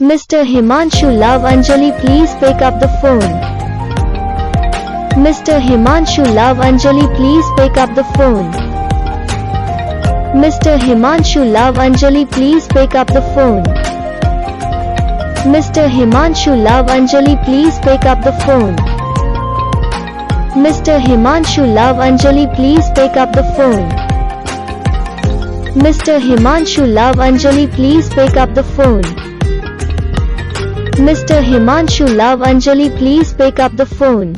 Mr. Himanshu, love Anjali, please pick up the phone. Mr. Himanshu, love Anjali, please pick up the phone. Mr. Himanshu, love Anjali, please pick up the phone. Mr. Himanshu, love Anjali, please pick up the phone. Mr. Himanshu, love Anjali, please pick up the phone. Mr. Himanshu, love Anjali, please pick up the phone. Mr. Himanshu, love Anjali, please pick up the phone.